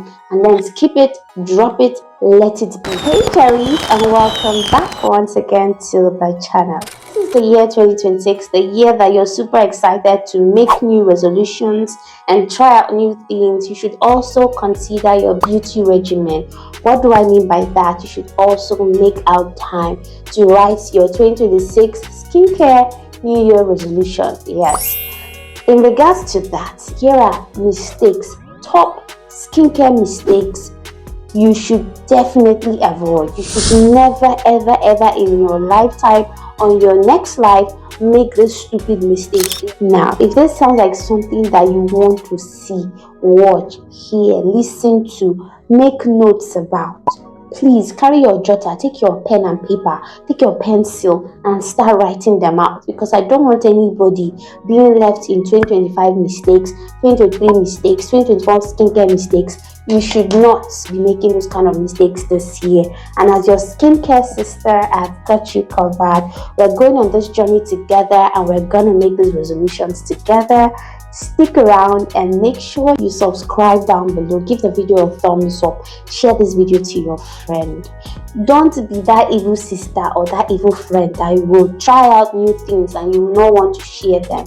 time, and then skip it, drop it, let it be. Hey Cherries, and welcome back once again to the channel. This is the year 2026, the year that you're super excited to make new resolutions and try out new things. You should also consider your beauty regimen. What do I mean by that? You should also make out time to write your 2026 skincare New Year resolution. Yes. In regards to that, here are mistakes, top skincare mistakes you should definitely avoid. You should never ever in your lifetime, on your next life, make this stupid mistake. Now, if this sounds like something that you want to see, watch, hear, listen to, make notes about, please carry your jotter, take your pen and paper, take your pencil and start writing them out, because I don't want anybody being left in 2025 mistakes, 2023 mistakes, 2024 skincare mistakes. You should not be making those kind of mistakes this year. And as your skincare sister, I've got you covered. We're going on this journey together and we're going to make these resolutions together. Stick around and make sure you subscribe down below. Give the video a thumbs up. Share this video to your friend. Don't be that evil sister or that evil friend that will try out new things and you will not want to share them.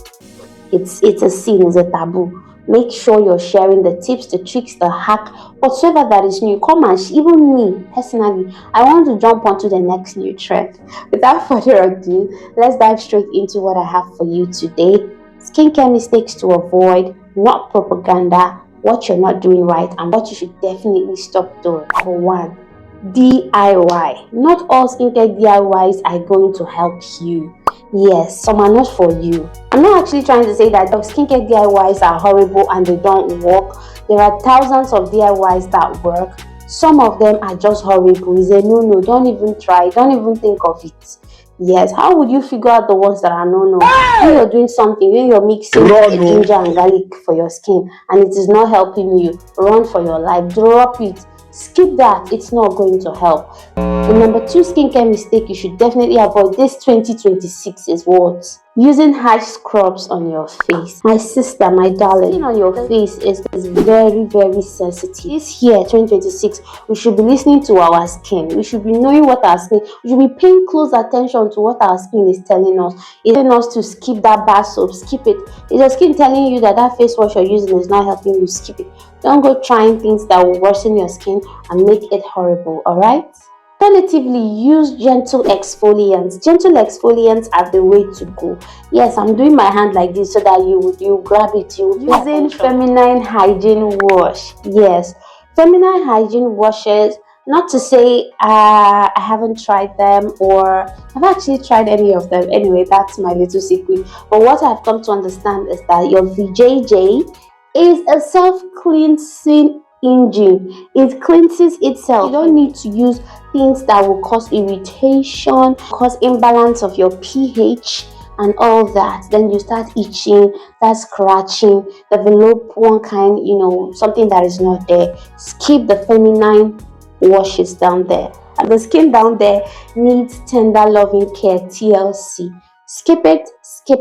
It's a sin, it's a taboo. Make sure you're sharing the tips, the tricks, the hack, whatsoever that is new. Come and even me personally, I want to jump onto the next new trend. Without further ado, let's dive straight into what I have for you today. Skincare mistakes to avoid, not propaganda, what you're not doing right, and what you should definitely stop doing. For one, DIY. Not all skincare DIYs are going to help you. Yes, some are not for you. I'm not actually trying to say that skincare DIYs are horrible and they don't work. There are thousands of DIYs that work. Some of them are just horrible. It's a no, don't even try, don't even think of it. Yes, how would you figure out the ones that are no? When you're doing something, when you're mixing ginger and garlic for your skin and it is not helping you, run for your life, drop it. Skip that, it's not going to help. The number 2 skincare mistake you should definitely avoid this 2026 is what? Using harsh scrubs on your face. My sister, my darling, on your face is very sensitive. This year, 2026, we should be listening to our skin. We should be knowing what our skin, we should be paying close attention to what our skin is telling us. It's telling us to skip that bar soap, skip it. Is your skin telling you that that face wash you're using is not helping you, skip it. Don't go trying things that will worsen your skin and make it horrible, alright? Alternatively, use gentle exfoliants. Gentle exfoliants are the way to go. Yes, I'm doing my hand like this so that you grab it. Using feminine hygiene wash. Yes, feminine hygiene washes. Not to say I haven't tried them or I've actually tried any of them. Anyway, that's my little secret. But what I've come to understand is that your VJJ is a self-cleansing engine. It cleanses itself. You don't need to use things that will cause irritation, cause imbalance of your pH and all that. Then you start itching, start scratching, develop one kind, something that is not there. Skip the feminine washes down there. And the skin down there needs tender loving care, TLC. Skip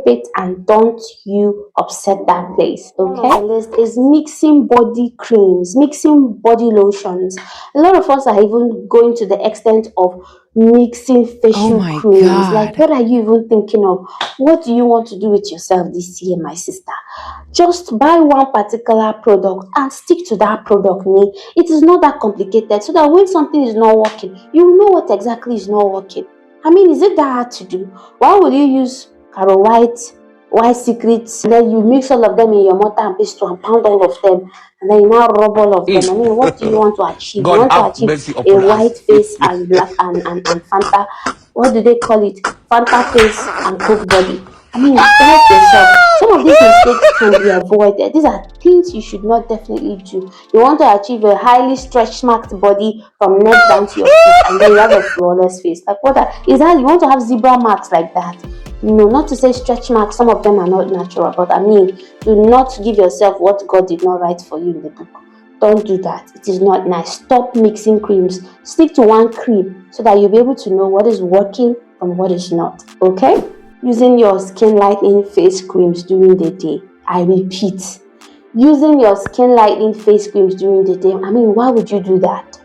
it, and don't you upset that place, okay? The list is mixing body creams, mixing body lotions. A lot of us are even going to the extent of mixing facial creams. God. Like, what are you even thinking of? What do you want to do with yourself this year, my sister? Just buy one particular product and stick to that product. It is not that complicated, so that when something is not working, you know what exactly is not working. I mean, is it that hard to do? Why would you use Caro White Secrets, and then you mix all of them in your mortar and pestle and pound all of them, and then you now rub all of them? I mean, what do you want to achieve? You want to achieve a white face and black and Fanta, what do they call it? Fanta face and Coke body. I mean, help yourself. Some of these mistakes can be avoided. These are things you should not definitely do. You want to achieve a highly stretch marked body from neck down to your feet, and then you have a flawless face. Like, what is that? You want to have zebra marks like that? No, not to say stretch marks. Some of them are not natural, but I mean, do not give yourself what God did not write for you in the book. Don't do that. It is not nice. Stop mixing creams. Stick to one cream so that you'll be able to know what is working from what is not. Okay? Using your skin lightening face creams during the day. I repeat, using your skin lightening face creams during the day. I mean, why would you do that?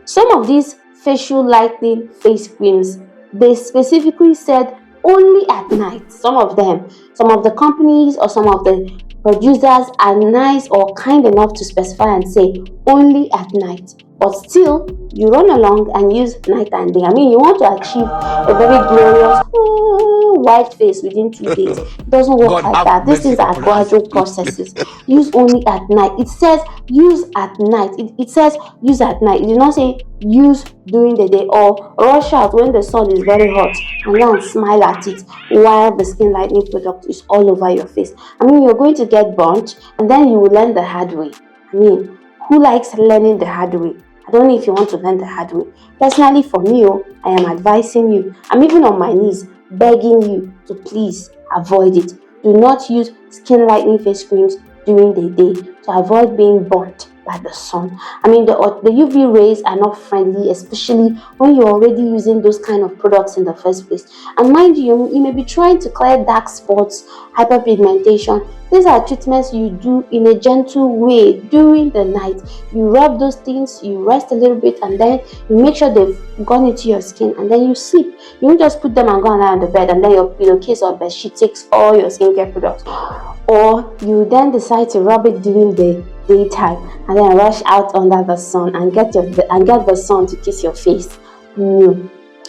Some of these facial lightening face creams, they specifically said only at night. Some of them, some of the companies or some of the producers are nice or kind enough to specify and say only at night. But still, you run along and use night and day. I mean, you want to achieve a very glorious white face within 2 days. It doesn't work God like have that. These mercy things are upon us. gradual processes. Use only at night. It says use at night. It says use at night. It did not say use during the day or rush out when the sun is very hot and go and smile at it while the skin lightening product is all over your face. I mean, you're going to get burnt and then you will learn the hard way. I mean, who likes learning the hard way? I don't know if you want to learn the hard way. Personally, for me, I am advising you. I'm even on my knees begging you to please avoid it. Do not use skin lightening face creams during the day to avoid being burnt by the sun. I mean, the UV rays are not friendly, especially when you're already using those kind of products in the first place. And mind you, you may be trying to clear dark spots, hyperpigmentation. These are treatments you do in a gentle way during the night. You rub those things, you rest a little bit, and then you make sure they've gone into your skin, and then you sleep. You don't just put them and go and lie on the bed, and then your pillowcase or bedsheet takes all your skincare products. Or you then decide to rub it during the daytime and then rush out under the sun and get the sun to kiss your face. No,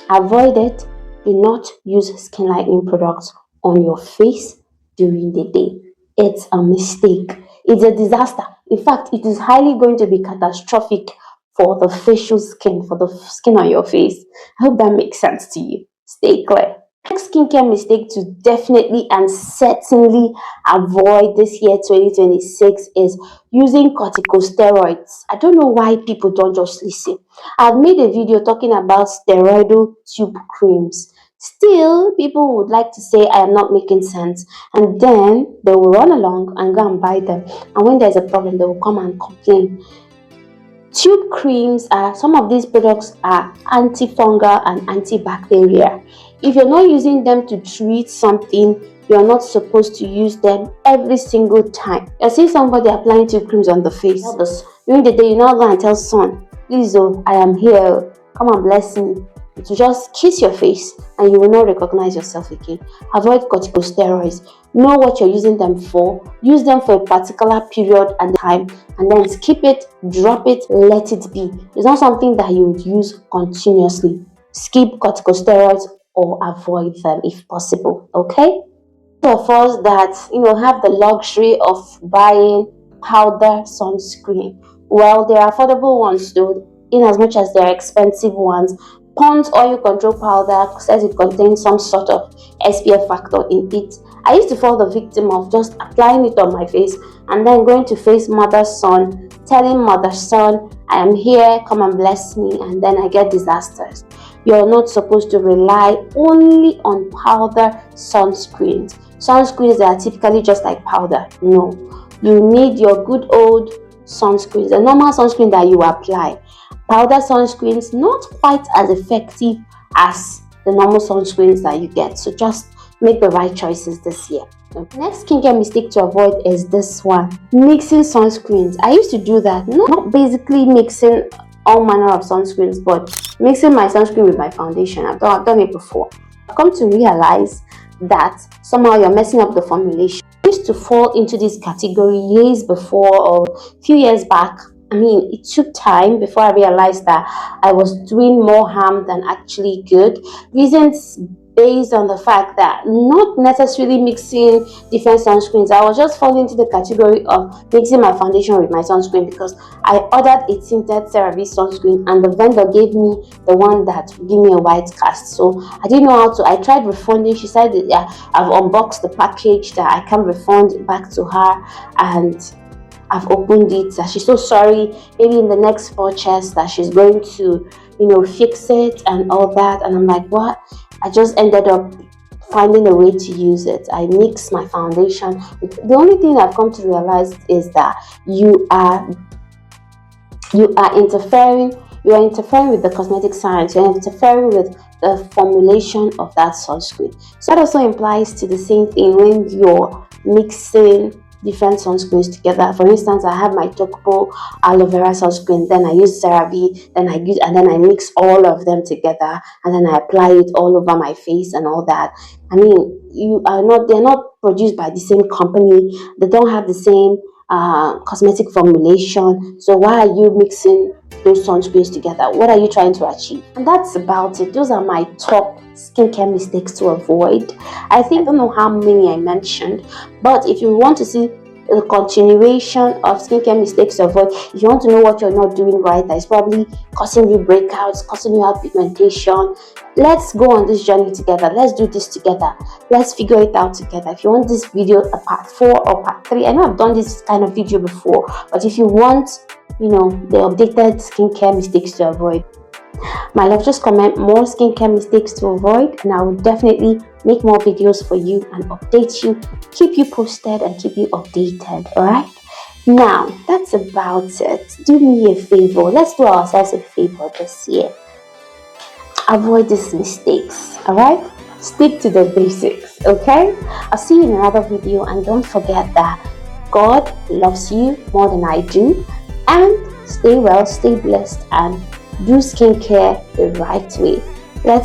avoid it. Do not use skin lightening products on your face during the day. It's a mistake. It's a disaster. In fact, it is highly going to be catastrophic for the facial skin, for the skin on your face. I hope that makes sense to you. Stay clear. Next skincare mistake to definitely and certainly avoid this year 2026 is using corticosteroids. I don't know why people don't just listen. I've made a video talking about steroidal tube creams. Still, people would like to say I am not making sense, and then they will run along and go and buy them. And when there's a problem, they will come and complain. Tube creams some of these products are antifungal and antibacterial. If you're not using them to treat something, you're not supposed to use them every single time. I see somebody applying tube creams on the face. During the day, you now go and tell son, please, I am here. Come and bless me. To just kiss your face and you will not recognize yourself again. Avoid corticosteroids. Know what you're using them for. Use them for a particular period and time, and then skip it, drop it, let it be. It's not something that you would use continuously. Skip corticosteroids or avoid them if possible. Okay? Those of us that have the luxury of buying powder sunscreen, well, there are affordable ones though, in as much as there are expensive ones. Pond's oil control powder says it contains some sort of SPF factor in it. I used to fall the victim of just applying it on my face and then going to face mother sun, telling mother sun, I am here, come and bless me, and then I get disasters. You're not supposed to rely only on powder sunscreens. Sunscreens that are typically just like powder. No, you need your good old sunscreens, the normal sunscreen that you apply. Powder sunscreens not quite as effective as the normal sunscreens that you get. So just make the right choices this year. Next skincare mistake to avoid is this one: mixing sunscreens. I used to do that, not basically mixing all manner of sunscreens, but mixing my sunscreen with my foundation. I've done it before. I've come to realize that somehow you're messing up the formulation. I used to fall into this category years before, or a few years back. I mean, it took time before I realized that I was doing more harm than actually good. Reasons based on the fact that not necessarily mixing different sunscreens. I was just falling into the category of mixing my foundation with my sunscreen because I ordered a tinted CeraVe sunscreen and the vendor gave me the one that would give me a white cast. So I didn't know how to. I tried refunding. She said that, yeah, I've unboxed the package, that I can refund back to her, and I've opened it, that she's so sorry, maybe in the next purchase that she's going to fix it and all that. And I'm like, what? I just ended up finding a way to use it. I mix my foundation. The only thing I've come to realize is that you are interfering with the cosmetic science. You're interfering with the formulation of that sunscreen. So that also implies to the same thing when you're mixing different sunscreens together. For instance, I have my Tokobo aloe vera sunscreen, then I use CeraVe, and then I mix all of them together, and then I apply it all over my face and all that. I mean, they're not produced by the same company. They don't have the same cosmetic formulation. So why are you mixing those sunscreens together? What are you trying to achieve? And that's about it. Those are my top skincare mistakes to avoid. I don't know how many I mentioned, but if you want to see a continuation of skincare mistakes to avoid, if you want to know what you're not doing right that is probably causing you breakouts, causing you out pigmentation, let's go on this journey together. Let's do this together. Let's figure it out together. If you want this video a part 4 or part 3, I know I've done this kind of video before, but if you want, the updated skincare mistakes to avoid, my love, just comment more skincare mistakes to avoid, and I will definitely make more videos for you and update you, keep you posted and keep you updated. All right, now that's about it. Do me a favor, let's do ourselves a favor this year. Avoid these mistakes. All right, stick to the basics. Okay, I'll see you in another video, and don't forget that God loves you more than I do. And stay well, stay blessed, and do skincare the right way. Let's